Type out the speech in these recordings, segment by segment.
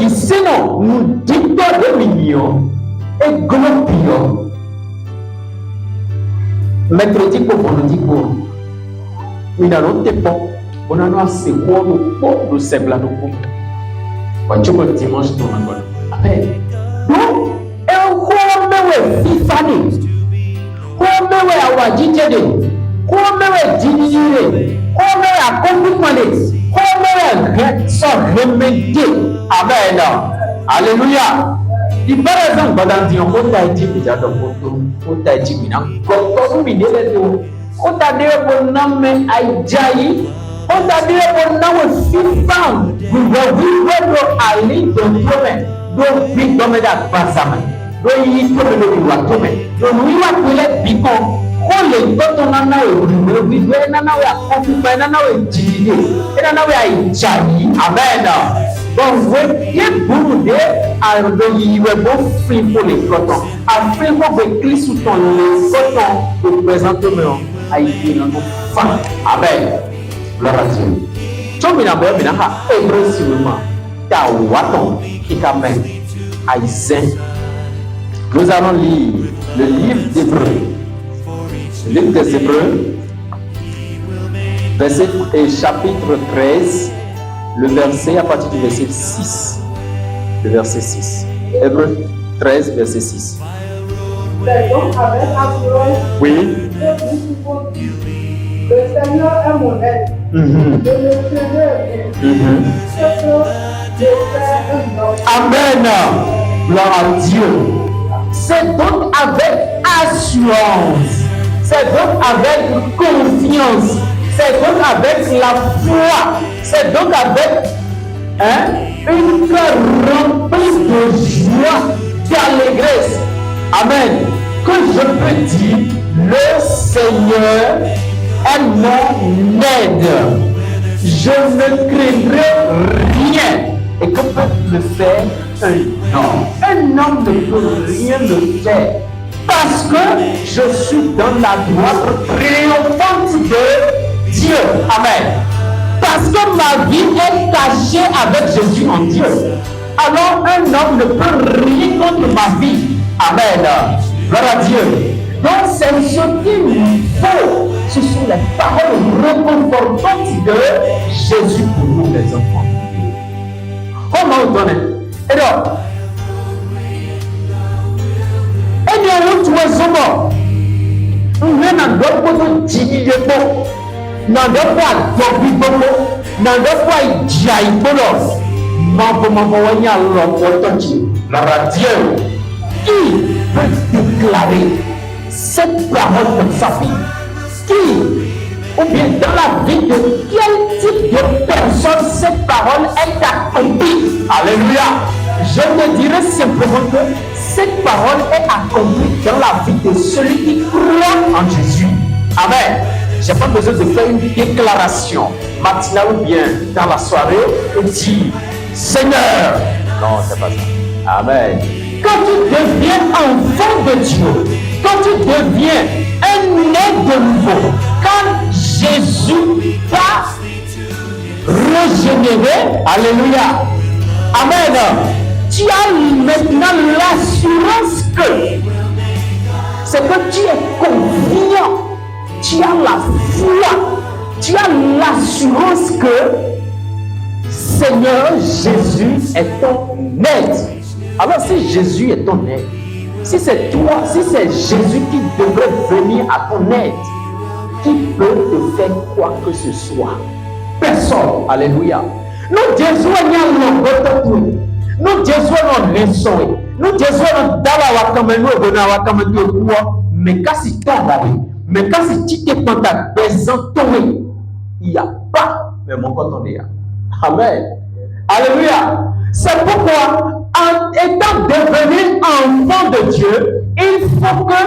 yisino mudito de mignon et glopio. Mercredi pour vendredi pour. Minano tepo. Bonano a se quoi le pot de seblano pour. Wachoko dimanche ton angol. Amen. Donc, homewe fifani. Homewe awajijede. Homewe jinjire. Homewe akompikwane. Homewe so remede. Amen. Alléluia. Di barazan badanti on kota iti bija do kota iti mina. Kota mi dele do. Kota de boname aijayi. Kota de boname fifan. We will ali do tome. Do big tome da pasama. Do yi tome do wa tome. Do wi wa kule biko. Ole goto nana we we nana we akofu nana we jide. Nana we aijayi. Amen. Bon, oui, il boude à le bon film pour les cotons. Après, on va cliquer sur ton coton pour présenter à y dans nos femmes. Amen. Gloire à Dieu. Tu m'as dit, mais là, hébreu sûrement. Ta waton qui t'amène à Isaïe. Nous allons lire le livre d'Hébreu. Le livre des Hébreux, verset et chapitre 13. Le verset à partir du verset 6. Le verset 6. Hébreux 13, verset 6. Oui. Le Seigneur est mon aide. Je ne ferai Amen. Gloire à Dieu. C'est donc avec assurance. C'est donc avec confiance. C'est donc avec la foi. C'est donc avec une cœur remplie de joie, d'allégresse. Amen. Que je peux dire, le Seigneur est mon aide. Je ne craindrai rien. Et que peut le faire un homme? Un homme ne peut rien me faire. Parce que je suis dans la droite triomphante de Dieu. Amen. Parce que ma vie est cachée avec Jésus en Dieu. Alors un homme ne peut rien contre ma vie. Amen. Gloire à Dieu. Donc c'est ce qu'il nous faut. Ce sont les paroles réconfortantes de Jésus pour nous les enfants. Comment on donne? Et donc, et nous tous les hommes, nous venons de Dieu. Nando kwa dobi bomo, nando kwa jai bolos, mambo wanya l'opotochi, la radio, qui peut déclarer cette parole comme sa vie, qui, ou bien dans la vie de quel type de personne cette parole est accomplie. Alléluia. Je te dirais simplement que cette parole est accomplie dans la vie de celui qui croit en Jésus. Amen. Je n'ai pas besoin de faire une déclaration matinale ou bien dans la soirée et dire Seigneur. Non, c'est pas ça. Amen. Quand tu deviens enfant de Dieu, quand tu deviens un né de nouveau, quand Jésus t'a régénéré, alléluia, amen, tu as maintenant l'assurance que c'est que tu es confiant. Tu as la foi, tu as l'assurance que Seigneur Jésus est ton aide. Alors si Jésus est ton aide, si c'est toi, si c'est Jésus qui devrait venir à ton aide, qui peut te faire quoi que ce soit? Personne. Alléluia. Nous Jésus nous Jésus nous Jésus mais quand si mais quand tu te prends ta bésantorie, il n'y a pas, mais mon coton est là. Amen. Alléluia. C'est pourquoi, en étant devenu enfant de Dieu, il faut que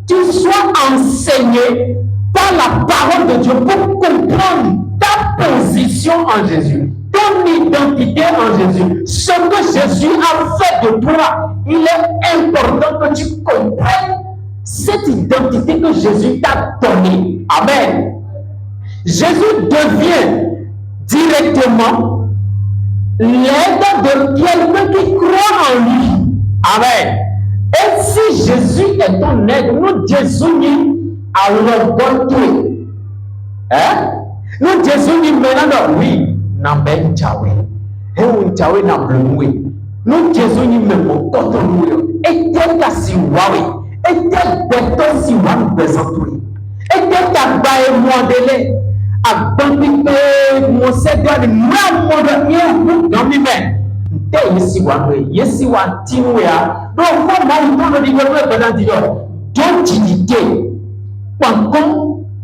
tu sois enseigné par la parole de Dieu pour comprendre ta position en Jésus, ton identité en Jésus. Ce que Jésus a fait de toi, il est important que tu comprennes cette identité que Jésus t'a donnée. Amen. Jésus devient directement l'aide de quelqu'un qui croit en lui. Amen. Et si Jésus est ton aide, nous Jésus a le bon truc. Hein? Nous Jésus maintenant, oui, n'a ben tchawe. Et on tchawe n'a blumwe. Nous Jésus même au coton nous. Et tel qu'à si wawe. Et tel béton si wawe besoin. Et tel qu'à bailler moi délai. À bandiper mon secteur de moi mon dernier dans mes mains. Yesi wa timu ya do ko ma ito no di ko be dan di yo don jinite pankon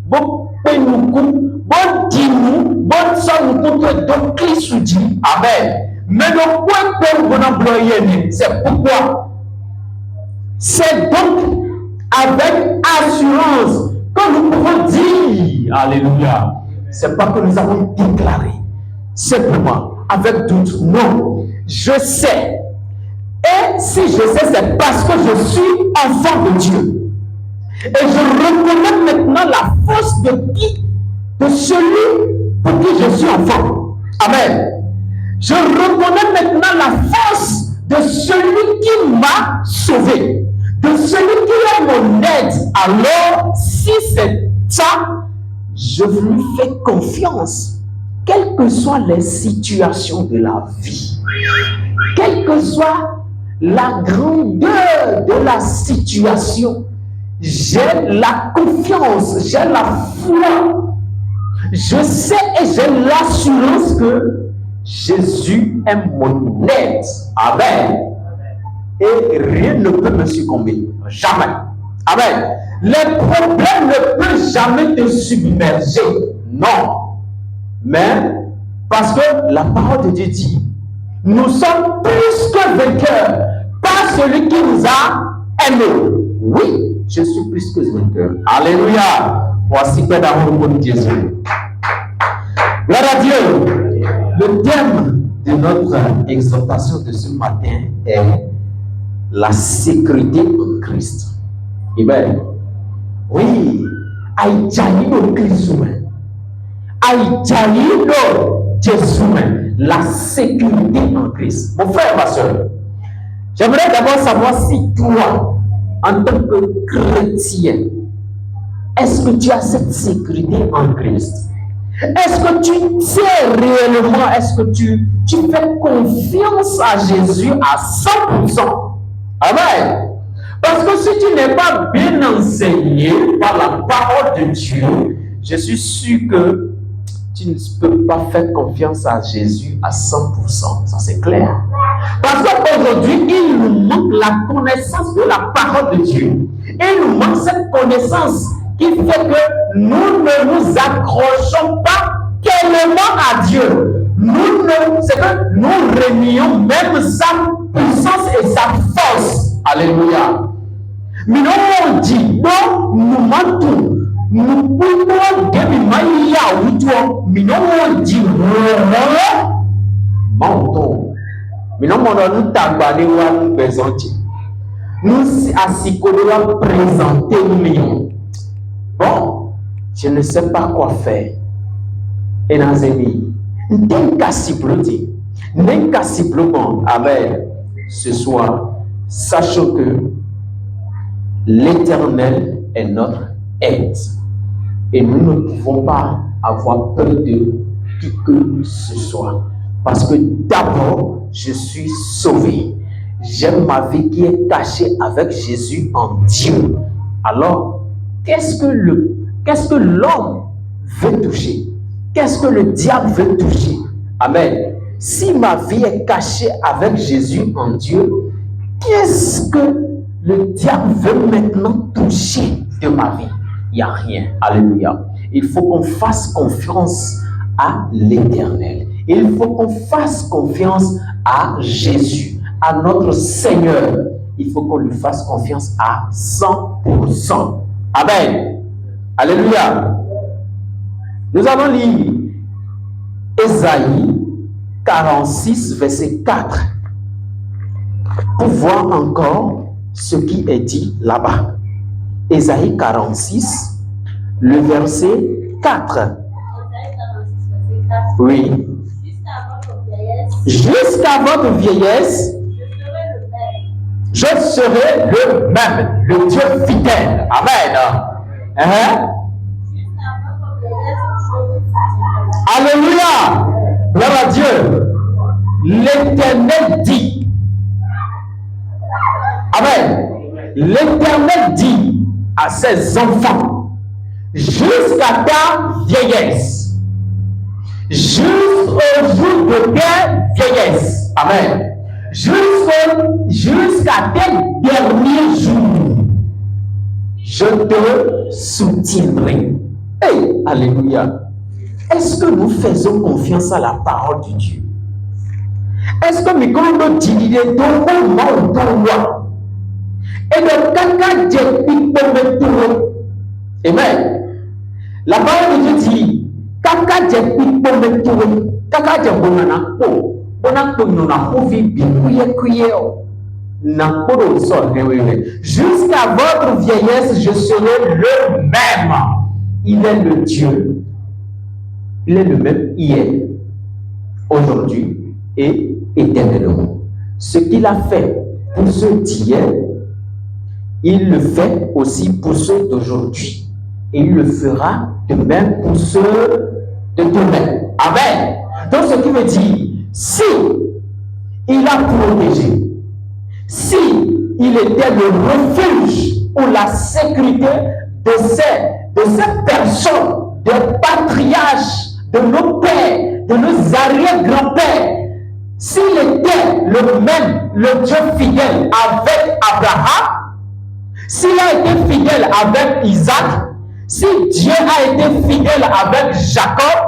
bo penuku bo dimu bo so ko to do Christ. Amen. Mais le point que vous employez, c'est pourquoi c'est donc avec assurance que nous pouvons dire alléluia. C'est pas que nous avons déclaré simplement avec doute. Non. Je sais. Et si je sais, c'est parce que je suis enfant de Dieu. Et je reconnais maintenant la force de celui pour qui je suis enfant. Amen. Je reconnais maintenant la force de celui qui m'a sauvé. De celui qui est mon aide. Alors, si c'est ça, je lui fais confiance. Quelles que soient les situations de la vie, quelle que soit la grandeur de la situation, j'ai la confiance, j'ai la foi. Je sais et j'ai l'assurance que Jésus est mon aide. Amen. Et rien ne peut me succomber. Jamais. Amen. Les problèmes ne peuvent jamais te submerger. Non. Mais, parce que la parole de Dieu dit, nous sommes plus que vainqueurs par celui qui nous a aimés. Oui, je suis plus que vainqueur. Alléluia. Voici que d'amour pour Jésus. Gloire à Dieu. Le thème de notre exhortation de ce matin est la sécurité en Christ. Amen. Oui, aïe, au Christ humain. La sécurité en Christ. Mon frère et ma soeur, j'aimerais d'abord savoir si toi, en tant que chrétien, est-ce que tu as cette sécurité en Christ? Est-ce que tu sais réellement, est-ce que tu fais confiance à Jésus à 100%? Amen. Parce que si tu n'es pas bien enseigné par la parole de Dieu, je suis sûr que tu ne peux pas faire confiance à Jésus à 100%. Ça, c'est clair. Parce qu'aujourd'hui, il nous manque la connaissance de la parole de Dieu. Il nous manque cette connaissance qui fait que nous ne nous accrochons pas tellement à Dieu. C'est que nous renions même sa puissance et sa force. Alléluia. Mais nous, on dit, non, nous mentons. Nous pouvons demander à toi, mais non, on dit, mentons. Mais non, on nous tabane ou nous présenter. Nous, à ce qu'on doit présenter, nous. Bon, je ne sais pas quoi faire. Et dans les amis, n'est qu'à s'y bloquer. N'est qu'à s'y bloquer. Amen. Ce soir, sachons que l'Éternel est notre aide. Et nous ne pouvons pas avoir peur de qui que ce soit. Parce que d'abord, je suis sauvé. J'ai ma vie qui est cachée avec Jésus en Dieu. Alors, qu'est-ce que l'homme veut toucher? Qu'est-ce que le diable veut toucher? Amen. Si ma vie est cachée avec Jésus en Dieu, qu'est-ce que le diable veut maintenant toucher de ma vie? Il n'y a rien. Alléluia. Il faut qu'on fasse confiance à l'Éternel. Il faut qu'on fasse confiance à Jésus, à notre Seigneur. Il faut qu'on lui fasse confiance à 100%. Amen. Alléluia. Nous allons lire Ésaïe 46, verset 4, pour voir encore ce qui est dit là-bas. Ésaïe 46, le verset 4. Oui. Jusqu'à votre vieillesse, Jusqu'à votre vieillesse, je serai le même, le Dieu fidèle. Amen. Alléluia. Gloire à Dieu. L'Éternel dit. Amen. L'Éternel dit à ses enfants, jusqu'à ta vieillesse, jusqu'au jour de ta vieillesse. Amen. Jusqu'à tes derniers jours, je te soutiendrai. Hey, alléluia. Est-ce que nous faisons confiance à la parole de Dieu? Est-ce que nous avons dit et de caca de amen. La parole de Dieu dit caca de caca de bonana jusqu'à votre vieillesse, je serai le même. Il est le Dieu. Il est le même hier, aujourd'hui et éternellement. Ce qu'il a fait pour ceux d'hier, il le fait aussi pour ceux d'aujourd'hui. Et il le fera de même pour ceux de demain. Amen. Donc ce qui veut dire, si il a protégé, si il était le refuge ou la sécurité de ces personnes, des patriarches, de nos pères, de nos arrière-grands-pères, s'il était le même, le Dieu fidèle avec Abraham, s'il a été fidèle avec Isaac, si Dieu a été fidèle avec Jacob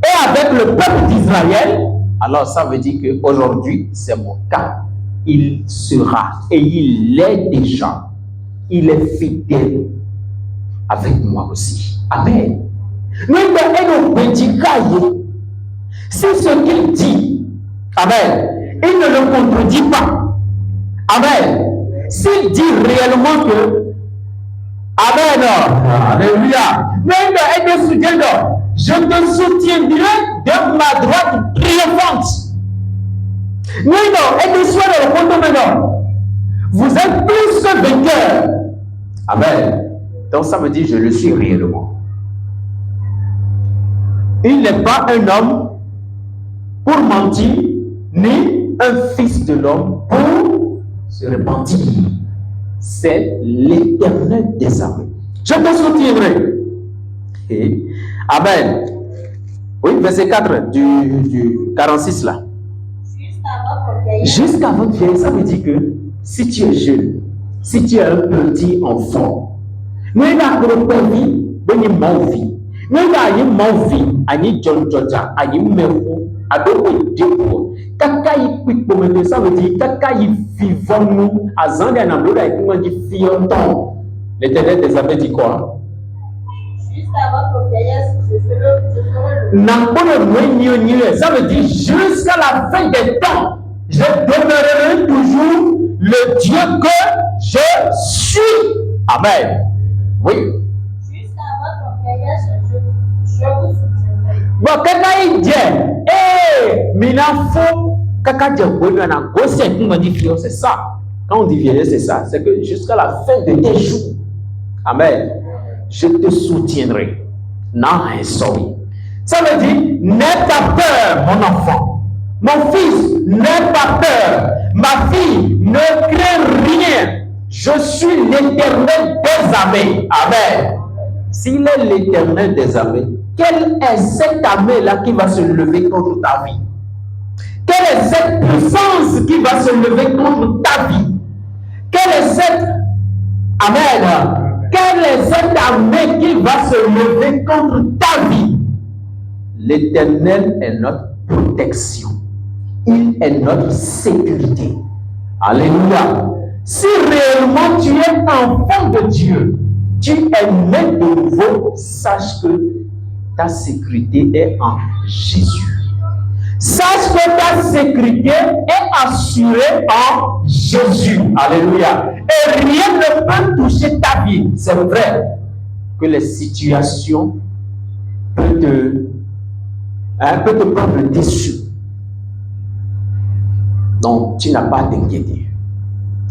et avec le peuple d'Israël, alors ça veut dire qu'aujourd'hui, c'est mon cas. Il sera et il est déjà. Il est fidèle avec moi aussi. Amen. C'est ce qu'il dit. Amen. Il ne le contredit pas. Amen. S'il dit réellement que amen. Alléluia. Je te soutiendrai de ma droite triomphante. Vous êtes plus que vainqueur. Amen. Donc ça veut dire je le suis réellement. Il n'est pas un homme pour mentir, ni un fils de l'homme pour se repentir. C'est l'Éternel des armées. Je te soutiendrai. Et, amen. Oui, verset 4 du 46 là. Jusqu'à votre vieillesse, ça veut dire que si tu es jeune, si tu es un petit enfant, nous avons vie, nous avons vie. Nous avons vie, ani John Georgia, ani Meru, adoko depo. Kaka yi quick moment, ça veut dire kaka yi vivons nous, à Zambia na bloda et comment dit fianton. L'Éternel des armées dit quoi? Jusqu'à votre vieillesse, je serai le ça veut dire jusqu'à la fin des temps, je demeurerai toujours le Dieu que je suis. Amen. Oui. Jusqu'à votre vieillesse, je vous soutiendrai. Bon, kaka il dit, minafo, kaka dit, c'est ça. Quand on dit vieillesse, c'est ça. C'est que jusqu'à la fin de tes jours, amen, je te soutiendrai. Non, sorry. Ça veut dire, n'aie pas peur, mon enfant. Mon fils, n'aie pas peur. Ma fille, ne crains rien. Je suis l'Éternel des armées. Amen. S'il est l'Éternel des armées, quelle est cette armée-là qui va se lever contre ta vie? Quelle est cette puissance qui va se lever contre ta vie? Quelle est cette... Amen. Quelle est cette armée qui va se lever contre ta vie? L'Éternel est notre protection. Il est notre sécurité. Alléluia. Si réellement tu es enfant de Dieu, tu es né de nouveau, sache que ta sécurité est en Jésus. Sache que ta sécurité est assurée en Jésus. Alléluia. Et rien ne peut toucher ta vie. C'est vrai que les situations peuvent te prendre le dessus. Donc, tu n'as pas à t'inquiéter.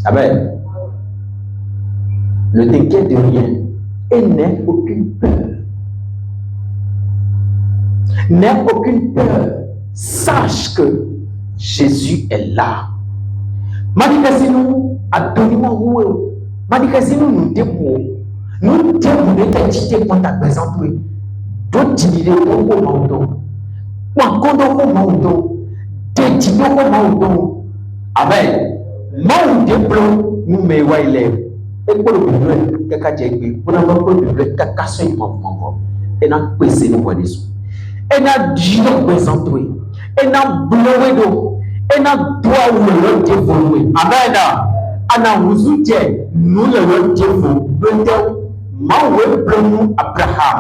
Amen. Ne t'inquiète de rien et n'aie aucune peur. N'aie aucune peur. Sache que Jésus est là. Madikasinu adonima où Madikasinu nous dépôt. Nous devons être pour ta présence. D'autres dîner au Maudo. Wankondo Maudo. Détino Maudo. Amen. Maudéplo nous me waile. Et pour le public, kaka jéggi. Pour n'avoir pas de public, kaka soy mouvement. Et n'a pas essayé de voir des sous. Et n'a dit présent. Et n'a blowé d'eau. Et n'a droit où le dévoué. Amen. Ana wuzuje nous le dévoué. Mawe blemu Abraham.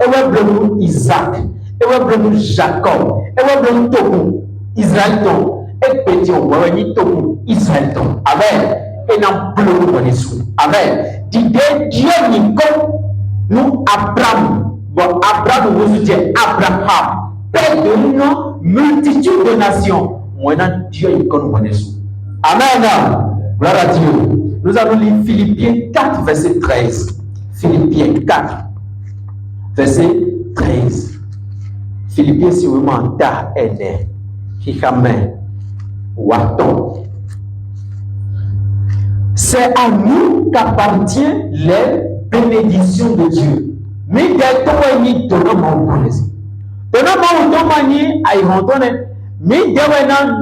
Ewe blemu Isaac. Ewe blemu Jacob. Ewe blemu Toku. Israël ton. Et petit on va venir Toku. Israël ton. Amen. Et n'a blemu dans les sous. Amen. D'idée Dieu n'y comme nous Abraham. Bon Abraham wuzuje Abraham. Père de nous multitude de nations. Maintenant, Dieu est comme nous. Amen. Gloire à Dieu. Nous allons lire Philippiens 4, verset 13. Philippiens 4, verset 13. Philippiens, si vous m'entendez, est c'est à nous qu'appartient les bénédictions de Dieu. Mais dès que nous donnons mon plaisir. Donnons mon mani à y rentrer. Mais dès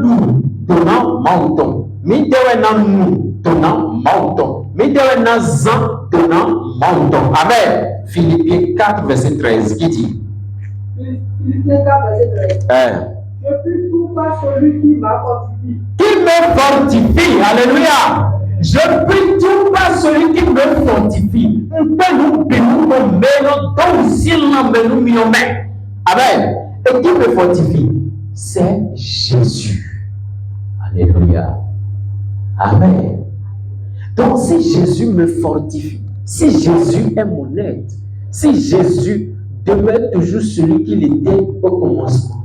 nous donnons mon mais dès nous donnons mon mais dès zan donnant mon Amen. Philippiens 4, verset 13, qui dit Philippiens 4, verset 13. Je puis tout par celui qui m'a fortifié. Qui me fortifie. Alléluia. Je puis tout par celui qui me fortifie. On peut nous bénir, donc s'il n'en bénit, nous Amen. Et qui me fortifie? C'est Jésus. Alléluia. Amen. Donc si Jésus me fortifie, si Jésus est mon aide, si Jésus demeure toujours celui qu'il était au commencement,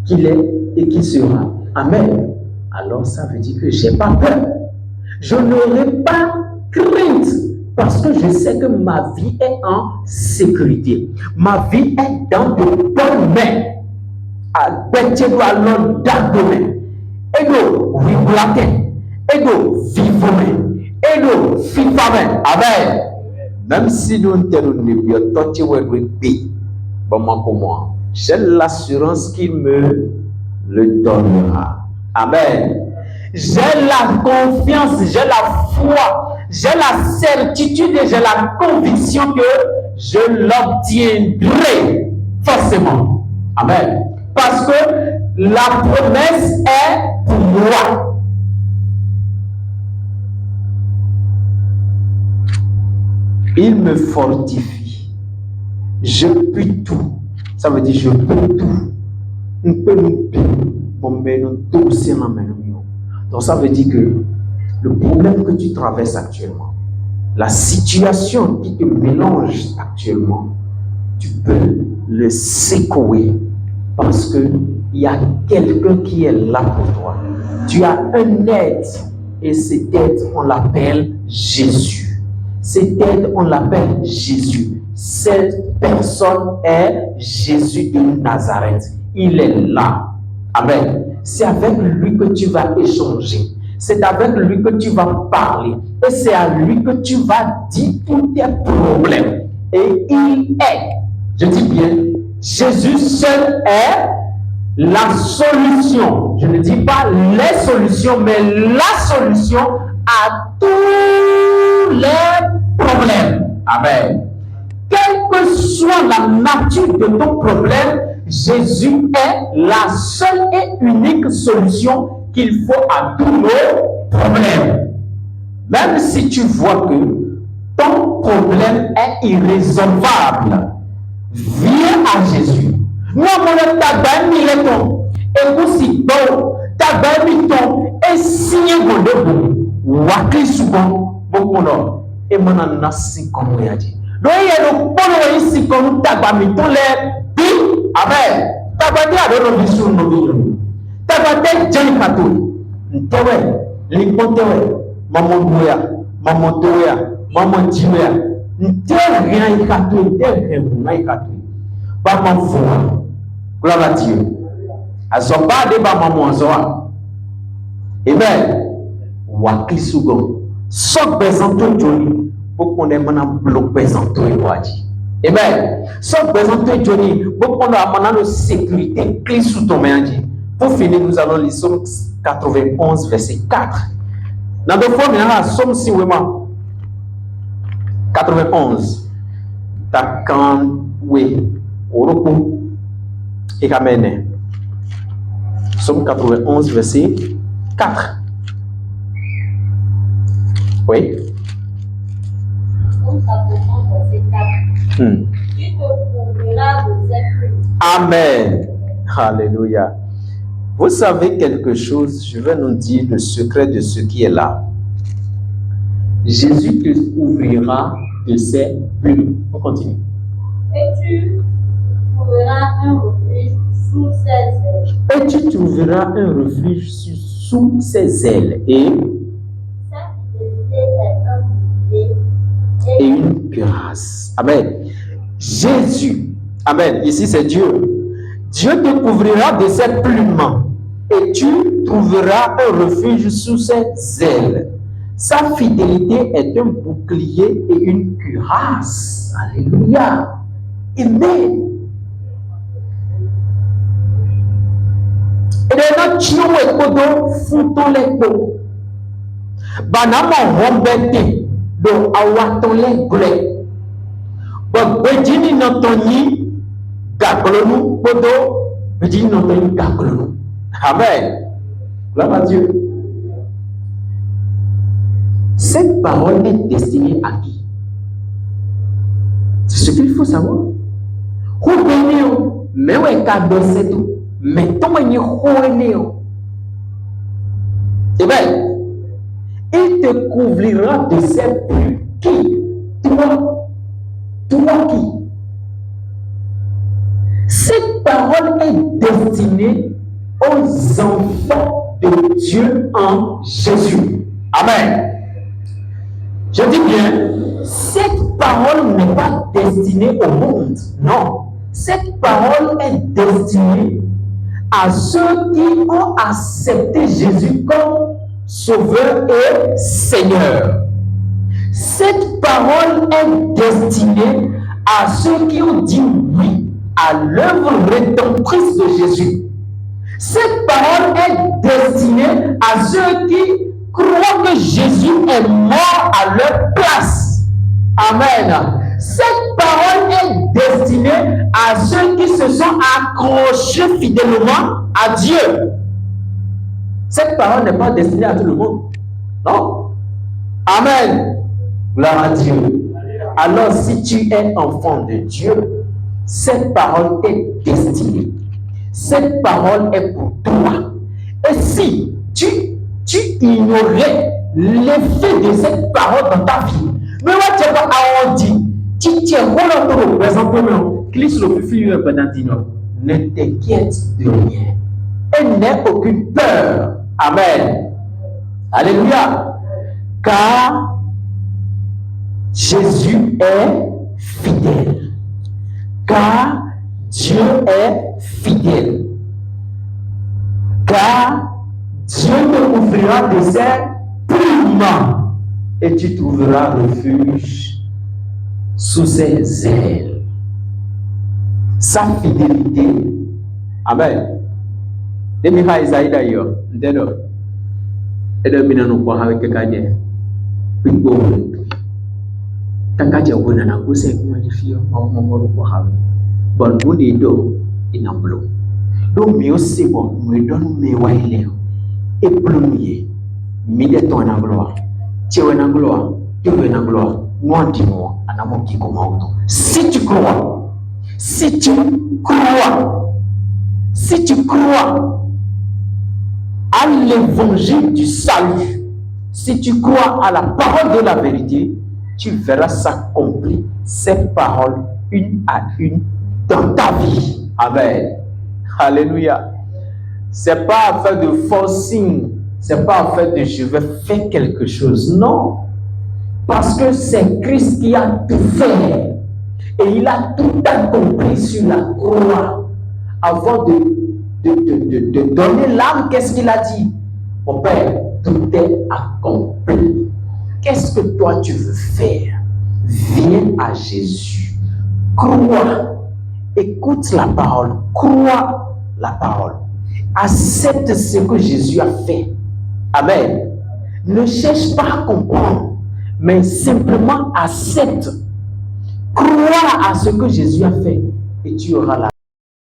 qu'il est et qu'il sera, amen, alors ça veut dire que je n'ai pas peur. Je n'aurai pas crainte parce que je sais que ma vie est en sécurité. Ma vie est dans de bonnes mains. À Betchédo à l'homme d'Adonai. Ego, rigolate. Ego, vivome. Ego, fifame. Amen. Même si nous ne sommes pas, j'ai l'assurance qu'il me le donnera. Amen. J'ai la confiance, j'ai la foi, j'ai la certitude et j'ai la conviction que je l'obtiendrai forcément. Amen. Parce que la promesse est pour moi. Il me fortifie. Je puis tout. Ça veut dire je peux tout. On peut nous tout. Donc ça veut dire que le problème que tu traverses actuellement, la situation qui te mélange actuellement, tu peux le secouer parce qu'il y a quelqu'un qui est là pour toi. Tu as un aide et cette aide, on l'appelle Jésus. Cette aide, on l'appelle Jésus. Cette personne est Jésus de Nazareth. Il est là. Amen. C'est avec lui que tu vas échanger. C'est avec lui que tu vas parler. Et c'est à lui que tu vas dire tous tes problèmes. Et il est, je dis bien, Jésus seul est la solution. Je ne dis pas les solutions, mais la solution à tous les problèmes. Amen. Quelle que soit la nature de ton problème, Jésus est la seule et unique solution qu'il faut à tous nos problèmes. Même si tu vois que ton problème est irrésolvable, viens à Jésus. Nous avons ta militon et vous si bon, ta militon et signé mon debout. Wakli souvent, bon nom. Et mon anasi comme on a dit. Donc il y a le bon ici comme ta militon les bi. Amen. Tabadi a donné vision no vision. Tabadi jeni kato. Ntewe, Lipontewe, Maman Douya, Maman Toya, Maman Tiwea, Ntewe rien ikatou, Ntewe rien ikatou. Maman Foua, gloire à Dieu. Azoba de ba maman zoa. Amen. Wakli sugon. Sok bezanto joni. Beaucoup de mana bloc bezanto e waji. Amen. Sok bezanto joni. Beaucoup de mana sécurité clé sous ton main. Pour finir, nous allons lire Somme 91 verset 4. Dans deux fois, il y a Somme si vraiment 91. Takan we oropo et kamene. Somme 91 verset 4. Oui. Somme 91 verset 4. Tu te couvriras de cette pluie. Amen. Alléluia. Vous savez quelque chose, je vais nous dire le secret de ce qui est là. Jésus te couvrira de ses plumes. On continue. Et tu trouveras un refuge sous ses ailes. Et tu trouveras un refuge sous ses ailes. Et Sa fidélité est un bouclier et une grâce. Amen. Jésus, amen, ici c'est Dieu. Dieu te couvrira de ses plumes et tu trouveras un refuge sous ses ailes. Sa fidélité est un bouclier et une cuirasse. Alléluia. Amen. Et maintenant, tu es kodo fouton les ko. Banamo rombete do awaton les glé. Bon, bedini notoni gaglonu kodo bedini notoni gaglonu. Amen. Gloire à Dieu. Cette parole est destinée à qui? C'est ce qu'il faut savoir. Mais ouais, cadeau c'est tout. Mais ton mani eh bien, il te couvrira de ses plumes. Qui? Toi. Toi qui? Cette parole est destinée aux enfants de Dieu en Jésus. Amen. Je dis bien, cette parole n'est pas destinée au monde. Non. Cette parole est destinée à ceux qui ont accepté Jésus comme Sauveur et Seigneur. Cette parole est destinée à ceux qui ont dit oui à l'œuvre rédemptrice de Jésus. Cette parole est destinée à ceux qui croient que Jésus est mort à leur place. Amen. Cette parole est destinée à ceux qui se sont accrochés fidèlement à Dieu. Cette parole n'est pas destinée à tout le monde. Non. Amen. Gloire à Dieu. Alors, si tu es enfant de Dieu, cette parole est destinée. Cette parole est pour toi. Et si tu ignorais l'effet de cette parole dans ta vie, mais moi, tu vas avoir dit, tu es relativement présentement, clique sur le fil ne t'inquiète de rien. Et n'aie aucune peur. Amen. Alléluia. Car Jésus est fidèle. Car Dieu est fidèle. Car Dieu te couvrira de ses plumes et tu trouveras refuge sous ses ailes. Sa fidélité. Amen. Demi-ha Isaïe d'ailleurs. Ndeno. Et de minano kwa hawe kekanye. Pingo. Takaja wona na kuse kumajifio mamoro kwa hawe. Bon muni do inamblo. Do mio sebo mwidonu mewa ileo. Et plumier. Mide ton angloa. Tiewe nangloa. Tiewe nangloa. Moi dis-moi. Anamo kiko mauto. Si tu crois. Si tu crois. Si tu crois à l'évangile du salut, si tu crois à la parole de la vérité, tu verras s'accomplir ces paroles une à une dans ta vie. Amen. Alléluia. C'est pas affaire de forcing, c'est pas en fait de je vais faire quelque chose. Non. Parce que c'est Christ qui a tout fait. Et il a tout accompli sur la croix. Avant de donner l'âme, qu'est-ce qu'il a dit? Mon Père, tout est accompli. Qu'est-ce que toi tu veux faire? Viens à Jésus. Crois. Écoute la parole. Crois la parole. Accepte ce que Jésus a fait. Amen. Ne cherche pas à comprendre, mais simplement accepte. Crois à ce que Jésus a fait et tu auras la